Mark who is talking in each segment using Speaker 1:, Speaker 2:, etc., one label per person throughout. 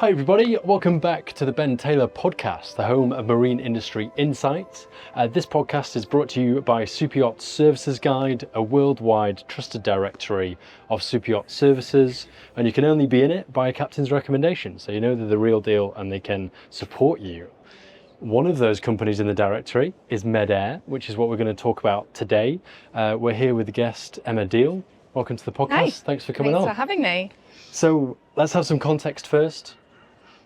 Speaker 1: Hi everybody, welcome back to the Ben Taylor podcast, the home of marine industry insights. This podcast is brought to you by Superyacht Services Guide, a worldwide trusted directory of superyacht services, and you can only be in it by a captain's recommendation, so you know they're the real deal and they can support you. One of those companies in the directory is MedAire, which is what we're going to talk about today. We're here with the guest Emma Deal. Welcome to the podcast.
Speaker 2: Hi.
Speaker 1: Thanks for coming on.
Speaker 2: Thanks for having me.
Speaker 1: So let's have some context first.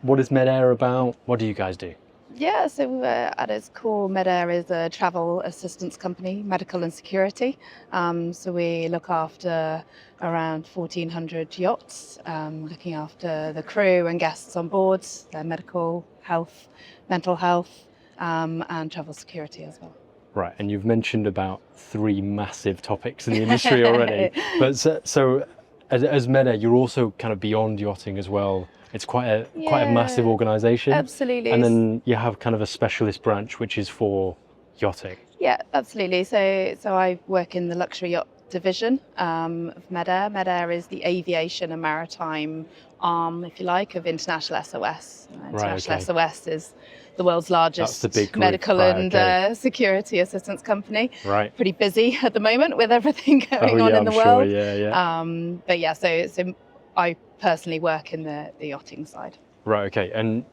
Speaker 1: What is MedAire about? What do you guys do?
Speaker 2: Yeah, so at its core, MedAire is a travel assistance company, medical and security. So we look after around 1,400 yachts, looking after the crew and guests on board, their medical, health, mental health, and travel security as well.
Speaker 1: Right, and you've mentioned about three massive topics in the industry already. But so as MedAire, you're also kind of beyond yachting as well. It's quite a massive organisation.
Speaker 2: Absolutely.
Speaker 1: And then you have kind of a specialist branch which is for yachting.
Speaker 2: Yeah, absolutely. So I work in the luxury yacht division of MedAire. MedAire is the aviation and maritime arm, if you like, of International SOS. International SOS is the world's largest medical and security assistance company.
Speaker 1: Right.
Speaker 2: Pretty busy at the moment with everything going on in the world.
Speaker 1: Sure,
Speaker 2: But yeah, so I personally work in the yachting side.
Speaker 1: Right, okay. And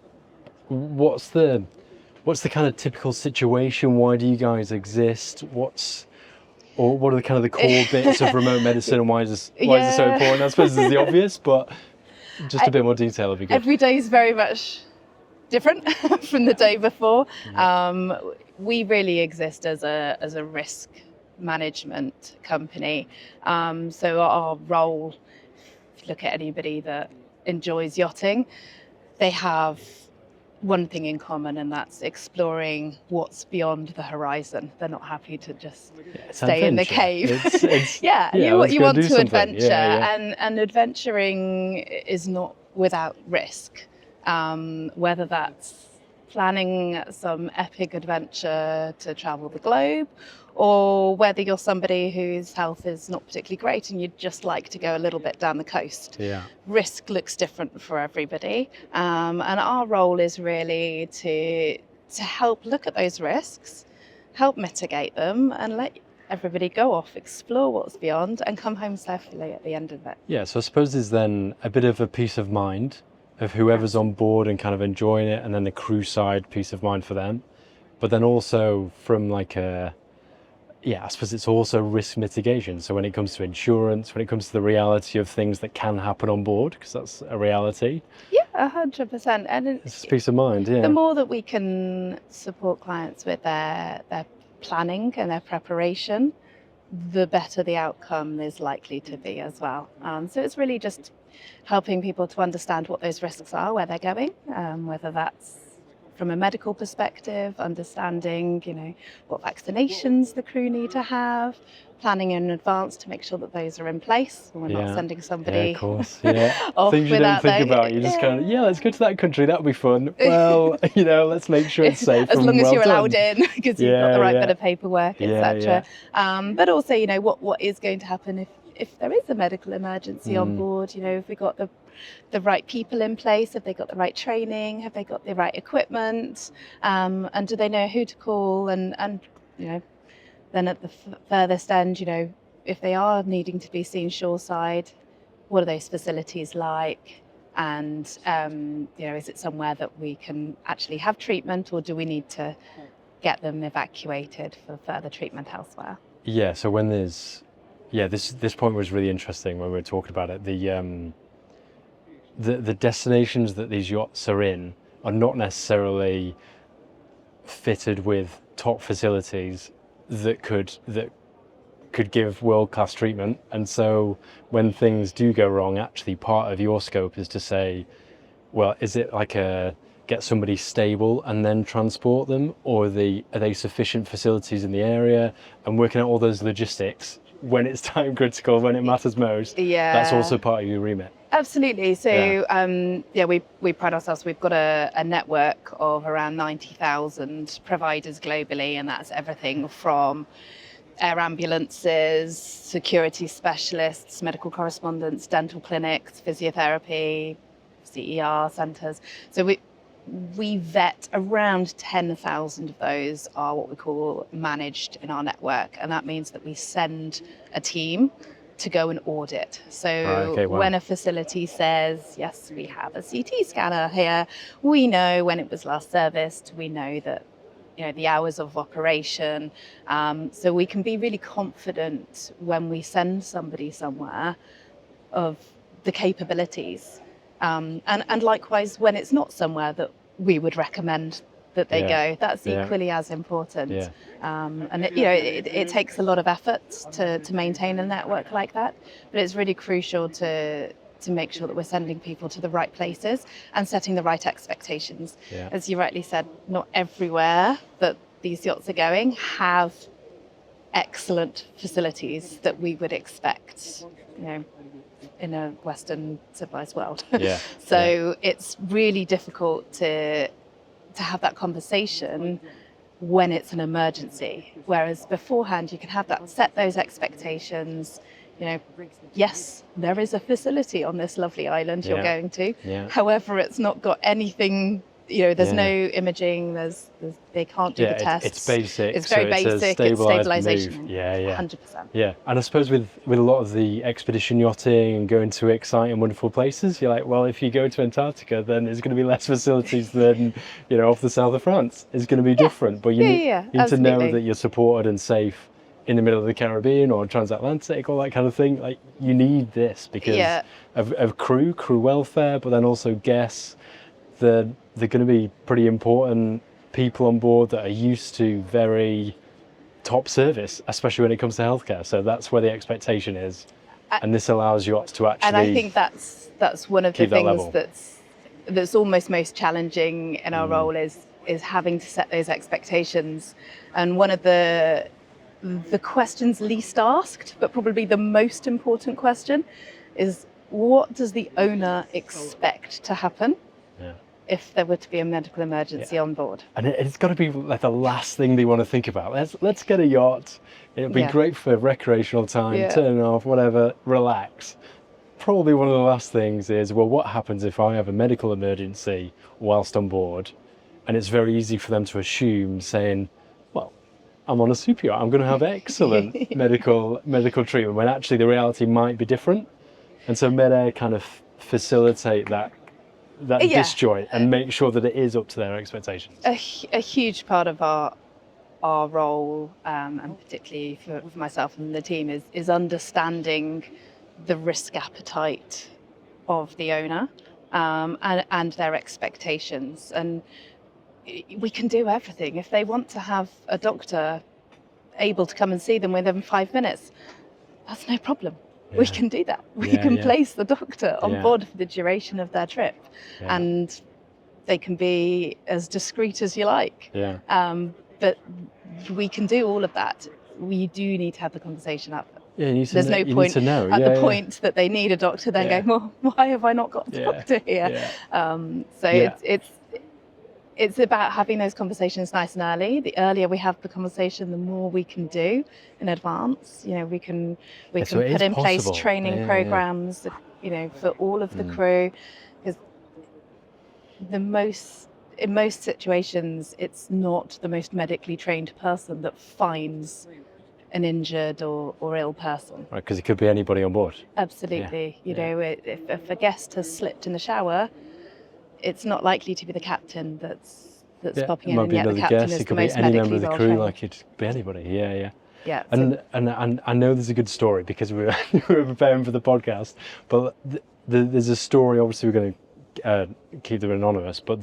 Speaker 1: what's the kind of typical situation? Why do you guys exist? What are the kind of the core bits of remote medicine, and why is it so important? I suppose it's the obvious, but just a bit more detail would be good.
Speaker 2: Every day is very much different from the day before. We really exist as a risk management company. So our role, if you look at anybody that enjoys yachting, they have one thing in common, and that's exploring what's beyond the horizon. They're not happy to just stay in the cave. You want to adventure, and adventuring is not without risk. Whether that's planning some epic adventure to travel the globe, or whether you're somebody whose health is not particularly great and you'd just like to go a little bit down the coast.
Speaker 1: Yeah.
Speaker 2: Risk looks different for everybody. And our role is really to help look at those risks, help mitigate them, and let everybody go off, explore what's beyond, and come home safely at the end of it.
Speaker 1: Yeah, so I suppose there's then a bit of a peace of mind of whoever's on board and kind of enjoying it, and then the crew side, peace of mind for them. But then also from I suppose it's also risk mitigation. So when it comes to insurance, when it comes to the reality of things that can happen on board, because that's a reality.
Speaker 2: Yeah, 100%. And
Speaker 1: it's peace of mind, yeah.
Speaker 2: The more that we can support clients with their planning and their preparation, the better the outcome is likely to be as well. So it's really just helping people to understand what those risks are, where they're going, whether that's from a medical perspective, understanding, what vaccinations the crew need to have, planning in advance to make sure that those are in place. We're not sending somebody off
Speaker 1: things you don't think about. You just kind of, let's go to that country. That'll be fun. Well, let's make sure it's safe.
Speaker 2: As long as you're allowed in, because you've got the right bit of paperwork, etc. But also, what is going to happen if there is a medical emergency on board? If we got the right people in place, have they got the right training, have they got the right equipment, and do they know who to call? And then at the furthest end, if they are needing to be seen shoreside, what are those facilities like? And is it somewhere that we can actually have treatment, or do we need to get them evacuated for further treatment elsewhere?
Speaker 1: Yeah. So when there's this point was really interesting when we were talking about it. The destinations that these yachts are in are not necessarily fitted with top facilities that could give world-class treatment. And so when things do go wrong, actually part of your scope is to say, well, is it like get somebody stable and then transport them, or are they sufficient facilities in the area, and working out all those logistics when it's time critical, when it matters most. That's also part of your remit.
Speaker 2: Absolutely. So we pride ourselves. We've got a network of around 90,000 providers globally, and that's everything from air ambulances, security specialists, medical correspondents, dental clinics, physiotherapy, CER centres. So we vet around 10,000 of those are what we call managed in our network. And that means that we send a team to go and audit. So when a facility says, yes, we have a CT scanner here, we know when it was last serviced, we know that, you know, the hours of operation. So we can be really confident when we send somebody somewhere of the capabilities. And likewise, when it's not somewhere that we would recommend that they go, that's equally as important. And it takes a lot of effort to maintain a network like that, but it's really crucial to make sure that we're sending people to the right places and setting the right expectations. As you rightly said, not everywhere that these yachts are going have excellent facilities that we would expect, you know, in a Western civilized world. So it's really difficult to have that conversation when it's an emergency, whereas beforehand you can have that, set those expectations. You know, yes, there is a facility on this lovely island you're going to. However, it's not got anything. You know, there's no imaging. They can't do the tests.
Speaker 1: It's basic.
Speaker 2: It's very basic. It's stabilization. 100%.
Speaker 1: Yeah, and I suppose with a lot of the expedition yachting and going to exciting, wonderful places, you're like, well, if you go to Antarctica, then there's going to be less facilities than, you know, off the south of France. It's going to be different, but you need to know that you're supported and safe in the middle of the Caribbean or transatlantic, all that kind of thing. Like, you need this because of crew welfare, but then also guests. They're going to be pretty important people on board that are used to very top service, especially when it comes to healthcare. So that's where the expectation is, and this allows yachts to actually.
Speaker 2: And I think that's one of the things that's almost most challenging in our role is having to set those expectations. And one of the questions least asked, but probably the most important question, is what does the owner expect to happen if there were to be a medical emergency on board? And
Speaker 1: it's got to be like the last thing they want to think about. Let's get a yacht. It'll be great for recreational time, turn off, whatever, relax. Probably one of the last things is, well, what happens if I have a medical emergency whilst on board? And it's very easy for them to assume, saying, well, I'm on a super yacht, I'm going to have excellent medical treatment, when actually the reality might be different. And so MedAire kind of facilitate that disjoint and make sure that it is up to their expectations.
Speaker 2: A huge part of our role, and particularly for myself and the team, is understanding the risk appetite of the owner and their expectations. And we can do everything. If they want to have a doctor able to come and see them within 5 minutes, that's no problem. We can do that. We can place the doctor on board for the duration of their trip, and they can be as discreet as you like. But we can do all of that. We do need to have the conversation up. There's no point at the point that they need a doctor then going, well, why have I not got a doctor here? It's about having those conversations nice and early. The earlier we have the conversation, the more we can do in advance. You know, we can put in place training programs, you know, for all of the crew. Because in most situations, it's not the most medically trained person that finds an injured or ill person.
Speaker 1: Right, because it could be anybody on board.
Speaker 2: Absolutely. You know, if a guest has slipped in the shower, it's not likely to be the captain that's popping in, and yet the captain is the most medically well trained. It could be any member of the crew, like it could be anybody. And I know there's a good story because we were preparing for the podcast, but there's a story. Obviously, we're going to keep them anonymous, but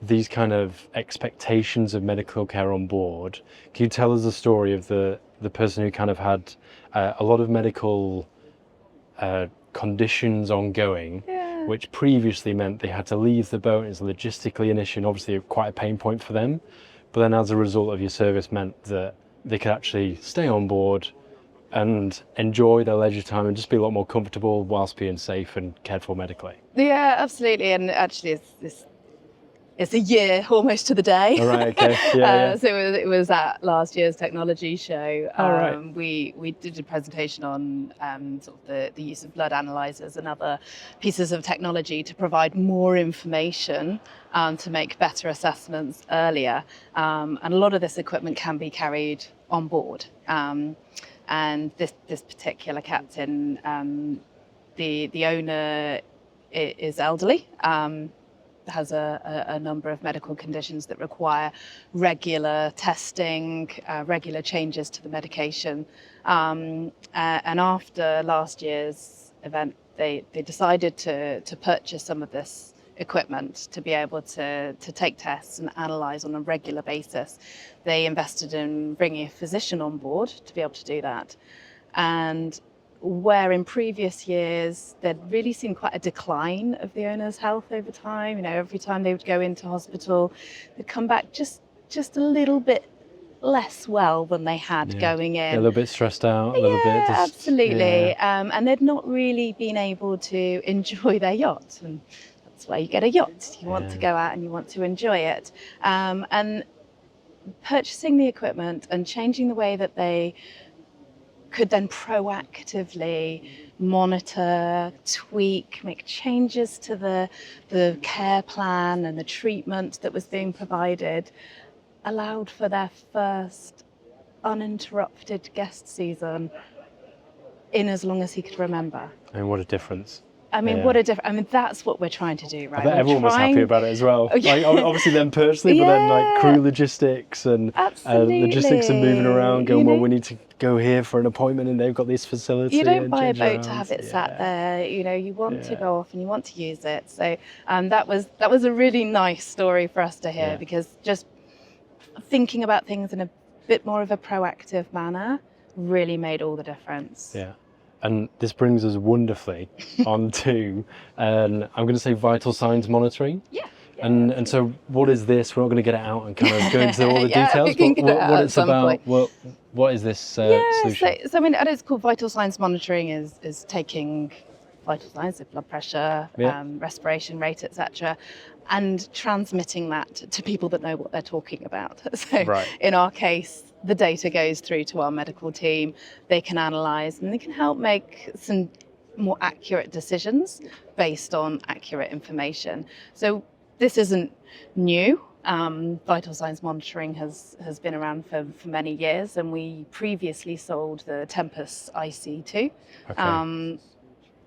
Speaker 2: these kind of expectations of medical care on board. Can you tell us the story of the person who kind of had a lot of medical conditions ongoing? Which previously meant they had to leave the boat. It's logistically an issue, and obviously quite a pain point for them. But then as a result of your service meant that they could actually stay on board and enjoy their leisure time and just be a lot more comfortable whilst being safe and cared for medically. Yeah, absolutely. And actually, it's a year almost to the day.
Speaker 1: All right, okay. Yeah,
Speaker 2: So it was at last year's technology show.
Speaker 1: All right.
Speaker 2: We did a presentation on sort of the use of blood analyzers and other pieces of technology to provide more information to make better assessments earlier. And a lot of this equipment can be carried on board. And this particular captain, the owner is elderly, has a number of medical conditions that require regular testing, regular changes to the medication. And after last year's event, they decided to purchase some of this equipment to be able to take tests and analyze on a regular basis. They invested in bringing a physician on board to be able to do that. And where in previous years there'd really seen quite a decline of the owner's health over time, every time they would go into hospital, they'd come back just a little bit less well than they had going in.
Speaker 1: A little bit stressed out, a little bit.
Speaker 2: Absolutely. And they'd not really been able to enjoy their yacht. And that's why you get a yacht. You want to go out and you want to enjoy it. And purchasing the equipment and changing the way that they could then proactively monitor, tweak, make changes to the care plan and the treatment that was being provided, allowed for their first uninterrupted guest season in as long as he could remember.
Speaker 1: And what a difference.
Speaker 2: What a difference. That's what we're trying to do, right?
Speaker 1: I bet everyone was happy about it as well. Like, obviously them personally, but then like crew logistics and logistics and moving around, going, well, we need to go here for an appointment and they've got this facility.
Speaker 2: You don't buy a boat to have it sat there, you want to go off and you want to use it. So that was a really nice story for us to hear, because just thinking about things in a bit more of a proactive manner really made all the difference.
Speaker 1: Yeah. And this brings us wonderfully on to, I'm going to say, vital signs monitoring.
Speaker 2: Yeah.
Speaker 1: And so what is this? We're not going to get it out and kind of go into all the details, but what it's about, what is this solution?
Speaker 2: So at its core, vital signs monitoring is taking vital signs, so blood pressure, respiration rate, etc., and transmitting that to people that know what they're talking about. So in our case, the data goes through to our medical team. They can analyze and they can help make some more accurate decisions based on accurate information. So this isn't new. Vital signs monitoring has been around for many years, and we previously sold the Tempus IC2.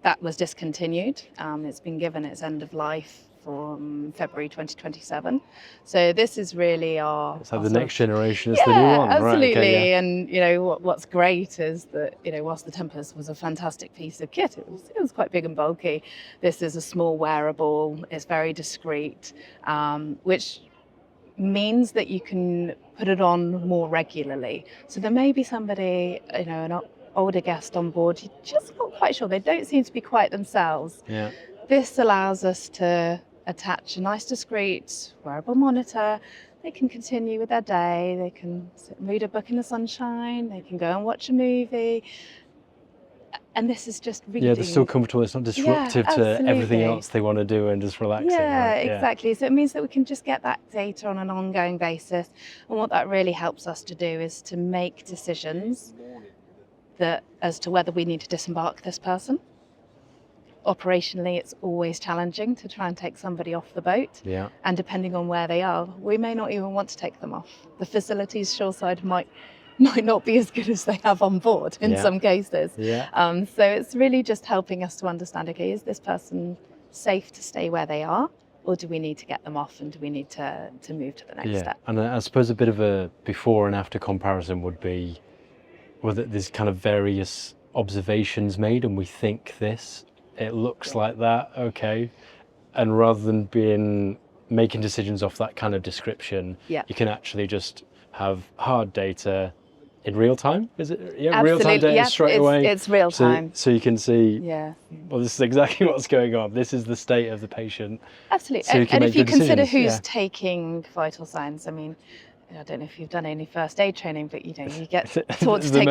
Speaker 2: That was discontinued. It's been given its end of life from February 2027. So this is really our...
Speaker 1: So the next generation is the new one.
Speaker 2: Absolutely.
Speaker 1: Right, okay,
Speaker 2: and what's great is that, whilst the Tempus was a fantastic piece of kit, it was quite big and bulky. This is a small wearable, it's very discreet, which means that you can put it on more regularly. So there may be somebody, an older guest on board, you're just not quite sure, they don't seem to be quite themselves.
Speaker 1: Yeah.
Speaker 2: This allows us to attach a nice discreet wearable monitor. They can continue with their day, they can read a book in the sunshine, they can go and watch a movie. And this is just reading.
Speaker 1: Yeah, they're still comfortable, it's not disruptive to everything else they want to do and just relaxing.
Speaker 2: Yeah, exactly. So it means that we can just get that data on an ongoing basis. And what that really helps us to do is to make decisions as to whether we need to disembark this person. Operationally, it's always challenging to try and take somebody off the boat.
Speaker 1: Yeah.
Speaker 2: And depending on where they are, we may not even want to take them off. The facilities shoreside might not be as good as they have on board in some cases. Yeah. So it's really just helping us to understand, okay, is this person safe to stay where they are? Or do we need to get them off and do we need to move to the next step?
Speaker 1: And I suppose a bit of a before and after comparison would be, there's kind of various observations made and we think this, it looks like that, okay. And rather than making decisions off that kind of description, you can actually just have hard data in real time. Is it? Yeah, real time data straight away.
Speaker 2: It's real time.
Speaker 1: So you can see, well, this is exactly what's going on. This is the state of the patient.
Speaker 2: Absolutely.
Speaker 1: So
Speaker 2: and if you consider who's taking vital signs, I mean, I don't know if you've done any first aid training, but you get taught to take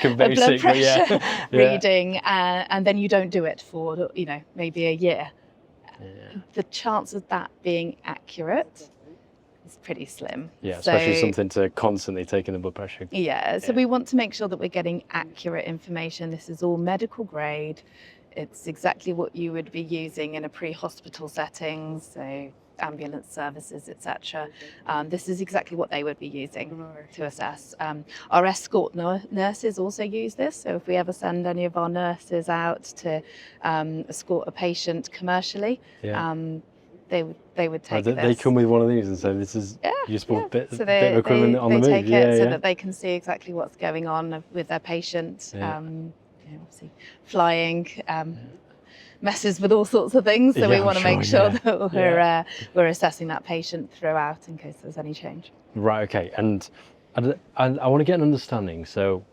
Speaker 1: a blood
Speaker 2: pressure reading, and then you don't do it for maybe a year, the chance of that being accurate is pretty slim.
Speaker 1: Yeah, especially something to constantly taking the blood pressure.
Speaker 2: Yeah, so we want to make sure that we're getting accurate information. This is all medical grade. It's exactly what you would be using in a pre-hospital setting, so ambulance services, etc. This is exactly what they would be using to assess. Our escort nurses also use this, so if we ever send any of our nurses out to escort a patient commercially, they would take this.
Speaker 1: They come with one of these and say, this is, you just put a bit of equipment on the move.
Speaker 2: They take it so that they can see exactly what's going on with their patient. Obviously flying messes with all sorts of things, so we want to make sure that we're assessing that patient throughout in case there's any change.
Speaker 1: Right, okay. And I want to get an understanding. So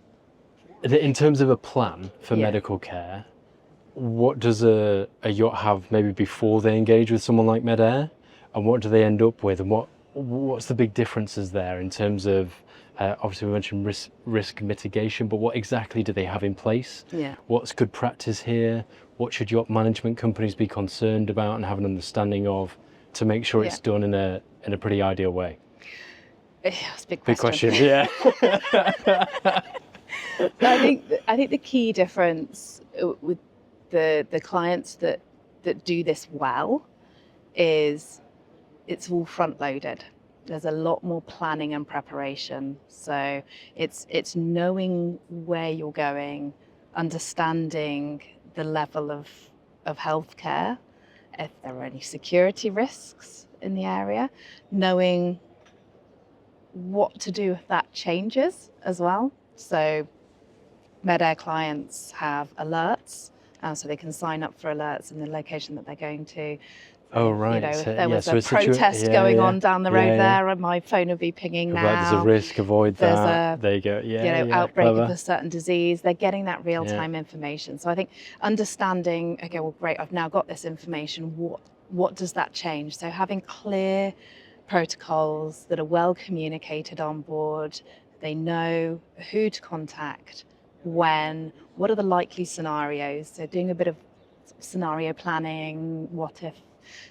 Speaker 1: in terms of a plan for medical care, what does a yacht have maybe before they engage with someone like MedAire, and what do they end up with, and what's the big differences there in terms of obviously we mentioned risk mitigation, but what exactly do they have in place? What's good practice here? What should yacht management companies be concerned about and have an understanding of to make sure it's done in a pretty ideal way?
Speaker 2: It's a big
Speaker 1: question. Yeah.
Speaker 2: I think the key difference with the clients that do this well is it's all front loaded. There's a lot more planning and preparation. So it's knowing where you're going, understanding the level of healthcare, if there are any security risks in the area, knowing what to do if that changes as well. So MedAire clients have alerts, so they can sign up for alerts in the location that they're going to.
Speaker 1: Oh, right.
Speaker 2: If there was a protest going on down the road there, and my phone would be pinging now.
Speaker 1: There's a risk, avoid that. There you go.
Speaker 2: Outbreak of a certain disease. They're getting that real-time information. So I think understanding, okay, well, great, I've now got this information. What does that change? So having clear protocols that are well communicated on board. They know who to contact, when, what are the likely scenarios. So doing a bit of scenario planning, what if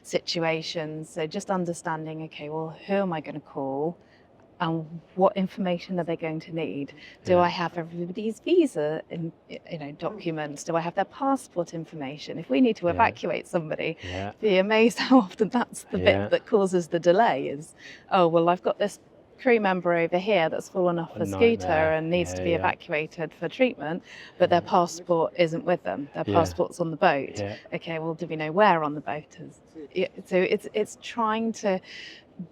Speaker 2: situations. So just understanding, okay, well, who am I going to call and what information are they going to need? Do I have everybody's visa documents? Do I have their passport information? If we need to evacuate somebody, be amazed how often that's the bit that causes the delay is, oh, well, I've got this crew member over here that's fallen off a scooter and needs to be evacuated for treatment, but their passport isn't with them. Their passport's on the boat. Okay, well, do we know where on the boat is? So it's trying to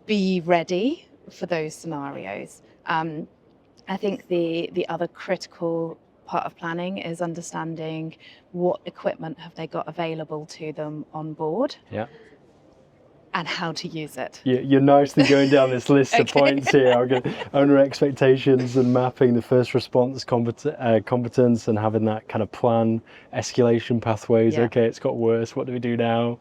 Speaker 2: be ready for those scenarios. I think the other critical part of planning is understanding what equipment have they got available to them on board. And how to use it.
Speaker 1: You're nicely going down this list of points here. I'm going owner expectations and mapping the first response competence and having that kind of plan, escalation pathways. Okay, it's got worse. What do we do now?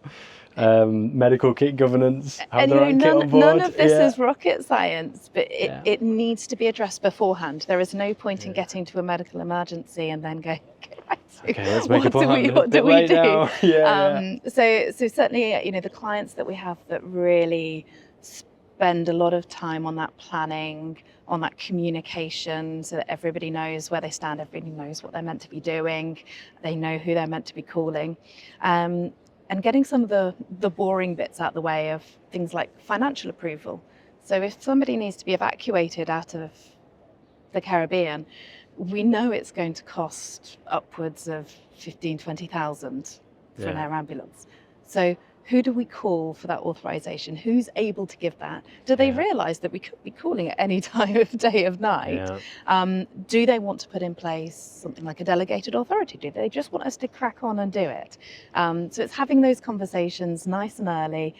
Speaker 1: Medical kit governance. Have the right kit on board.
Speaker 2: None of this is rocket science, but it needs to be addressed beforehand. There is no point in getting to a medical emergency and then going,
Speaker 1: okay, let's make a plan.
Speaker 2: What do we do? So certainly, the clients that we have that really spend a lot of time on that planning, on that communication, so that everybody knows where they stand, everybody knows what they're meant to be doing, they know who they're meant to be calling. And getting some of the boring bits out the way of things like financial approval. So if somebody needs to be evacuated out of the Caribbean, we know it's going to cost upwards of 15,000, 20,000 for an air ambulance. So who do we call for that authorization? Who's able to give that? Do they realize that we could be calling at any time of day of night? Do they want to put in place something like a delegated authority? Do they just want us to crack on and do it? So it's having those conversations nice and early.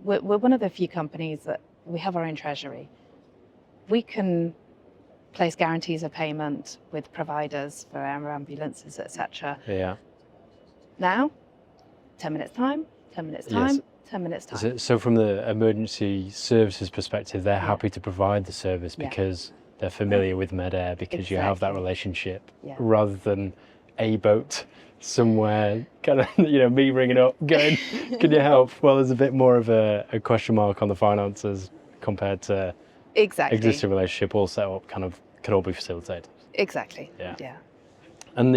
Speaker 2: We're one of the few companies that we have our own treasury. We can place guarantees of payment with providers for air ambulances, etc. Now, 10 minutes time, 10 minutes time, 10 minutes time.
Speaker 1: So from the emergency services perspective, they're happy to provide the service because they're familiar with MedAire, because you have that relationship, rather than a boat somewhere, kind of, you know, me ringing up, going, can you help? Well, there's a bit more of a question mark on the finances compared to
Speaker 2: Exactly.
Speaker 1: existing relationship all set up, kind of can all be facilitated.
Speaker 2: Exactly.
Speaker 1: Yeah.
Speaker 2: Yeah.
Speaker 1: And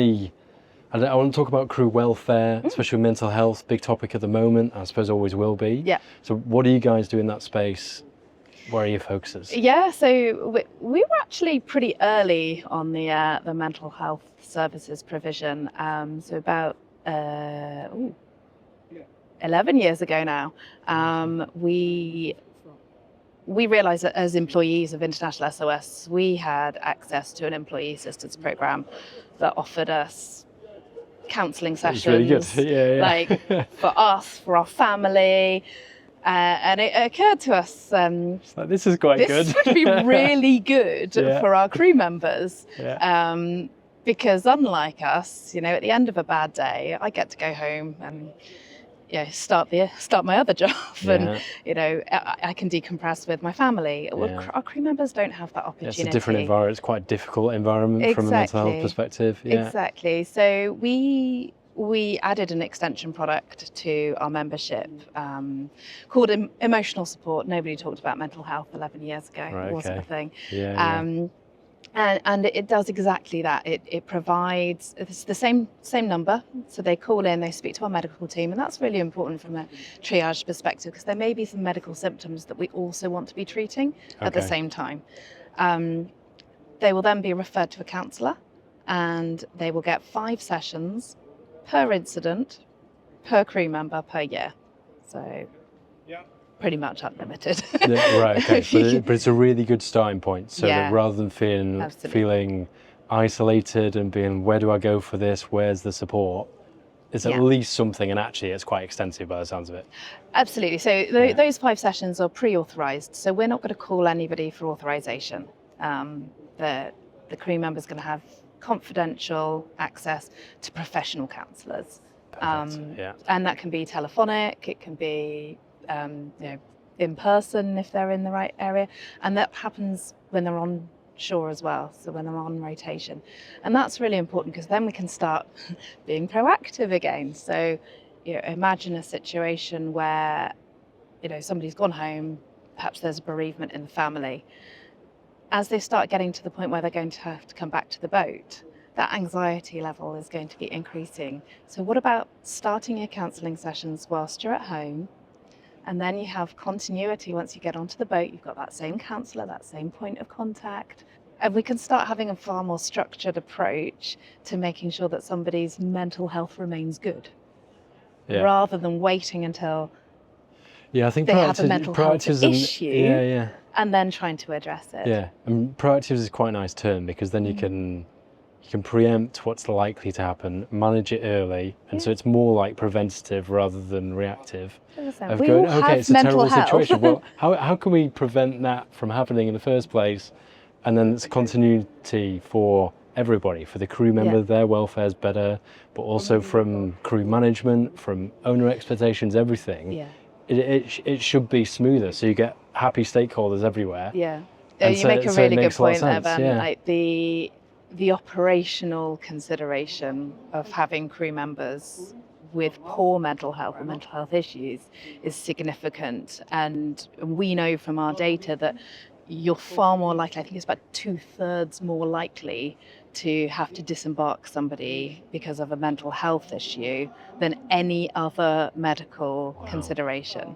Speaker 1: I want to talk about crew welfare, especially with mental health, big topic at the moment, I suppose always will be.
Speaker 2: Yeah.
Speaker 1: So what do you guys do in that space? Where are your focuses?
Speaker 2: Yeah, so we were actually pretty early on the mental health services provision. So about 11 years ago now, we realised that as employees of International SOS, we had access to an employee assistance program that offered us counselling sessions,
Speaker 1: really good. Yeah.
Speaker 2: like for us, for our family. And it occurred to us,
Speaker 1: It's like, this is quite good.
Speaker 2: this would be really good for our crew members.
Speaker 1: Yeah.
Speaker 2: Because unlike us, you know, at the end of a bad day, I get to go home and start my other job, and you know, I can decompress with my family. Well, our crew members don't have that opportunity.
Speaker 1: It's a different environment. It's quite a difficult environment from a mental health perspective. Yeah.
Speaker 2: Exactly. So we added an extension product to our membership called emotional support. Nobody talked about mental health 11 years ago.
Speaker 1: Right,
Speaker 2: It wasn't a thing. And it does exactly that. It provides, it's the same number. So they call in, they speak to our medical team, and that's really important from a triage perspective, because there may be some medical symptoms that we also want to be treating at the same time. They will then be referred to a counsellor, and they will get 5 sessions per incident, per crew member, per year. So pretty much unlimited.
Speaker 1: Right, okay. But it's a really good starting point. So that rather than feeling isolated and being, where do I go for this? Where's the support? It's at least something, and actually it's quite extensive by the sounds of it.
Speaker 2: Absolutely. So those 5 sessions are pre-authorised. So we're not going to call anybody for authorisation. The crew member's going to have confidential access to professional counsellors. And that can be telephonic, it can be in person if they're in the right area, and that happens when they're on shore as well, so when they're on rotation. And that's really important, because then we can start being proactive again. So imagine a situation where somebody's gone home, perhaps there's a bereavement in the family. As they start getting to the point where they're going to have to come back to the boat, that anxiety level is going to be increasing. So what about starting your counselling sessions whilst you're at home? And then you have continuity once you get onto the boat. You've got that same counsellor, that same point of contact. And we can start having a far more structured approach to making sure that somebody's mental health remains good, rather than waiting until
Speaker 1: I think
Speaker 2: they have a mental health issue and then trying to address it.
Speaker 1: Yeah, and proactive is quite a nice term, because then you can preempt what's likely to happen, manage it early, and so it's more like preventative rather than reactive. Of going, okay, it's a terrible situation. Well, how can we prevent that from happening in the first place? And then it's continuity for everybody, for the crew member, their welfare is better, but also from crew management, from owner expectations, everything. It should be smoother, so you get happy stakeholders everywhere.
Speaker 2: You make a really good point there, Ben. Like the operational consideration of having crew members with poor mental health or mental health issues is significant. And we know from our data that you're far more likely, I think it's about 2/3 more likely to have to disembark somebody because of a mental health issue than any other medical consideration.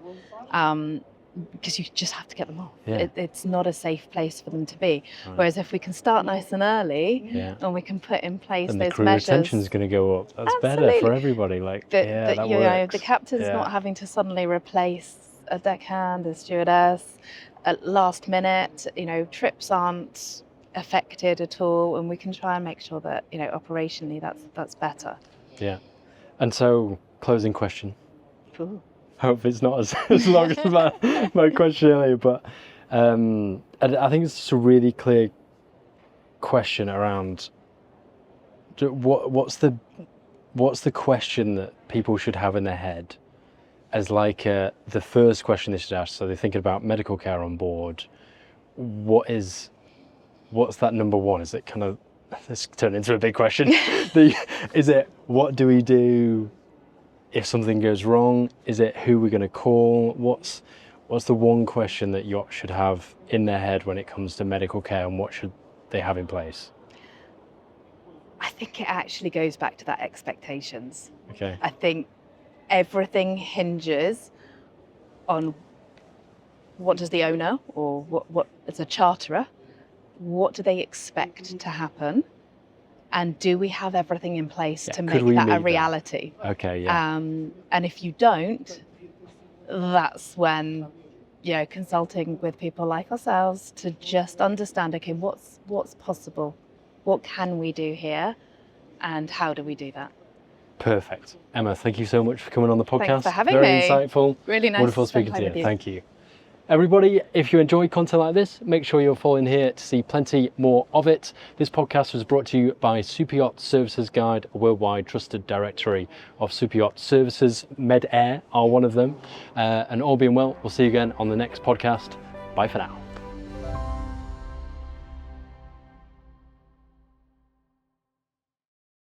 Speaker 2: Because you just have to get them off. It's not a safe place for them to be. Whereas if we can start nice and early, and we can put in place
Speaker 1: and
Speaker 2: those
Speaker 1: the crew
Speaker 2: measures,
Speaker 1: retention is going to go up. That's better for everybody. Like that works.
Speaker 2: The captain's not having to suddenly replace a deckhand, a stewardess at last minute. Trips aren't affected at all, and we can try and make sure that operationally that's better.
Speaker 1: Yeah. And so, closing question.
Speaker 2: Cool.
Speaker 1: Hope it's not as long as my question earlier, but I think it's just a really clear question around what's the question that people should have in their head as like the first question they should ask. So they're thinking about medical care on board. What's that number one? Is it kind of this turned into a big question. Is it what do we do if something goes wrong? Is it who we're going to call? What's the one question that yachts should have in their head when it comes to medical care, and what should they have in place?
Speaker 2: I think it actually goes back to that expectations.
Speaker 1: Okay.
Speaker 2: I think everything hinges on what does the owner, or what as a charterer, what do they expect to happen, and do we have everything in place to make that a reality?
Speaker 1: Okay, yeah.
Speaker 2: And if you don't, that's when, consulting with people like ourselves to just understand, okay, what's possible, what can we do here, and how do we do that?
Speaker 1: Perfect. Emma, thank you so much for coming on the podcast.
Speaker 2: Thanks for having
Speaker 1: Very
Speaker 2: me.
Speaker 1: Insightful.
Speaker 2: Really nice.
Speaker 1: Wonderful speaking to you. Thank you. Everybody, if you enjoy content like this, make sure you're following here to see plenty more of it. This podcast was brought to you by Superyacht Services Guide, a worldwide trusted directory of superyacht services. MedAire are one of them. And all being well, we'll see you again on the next podcast. Bye for now.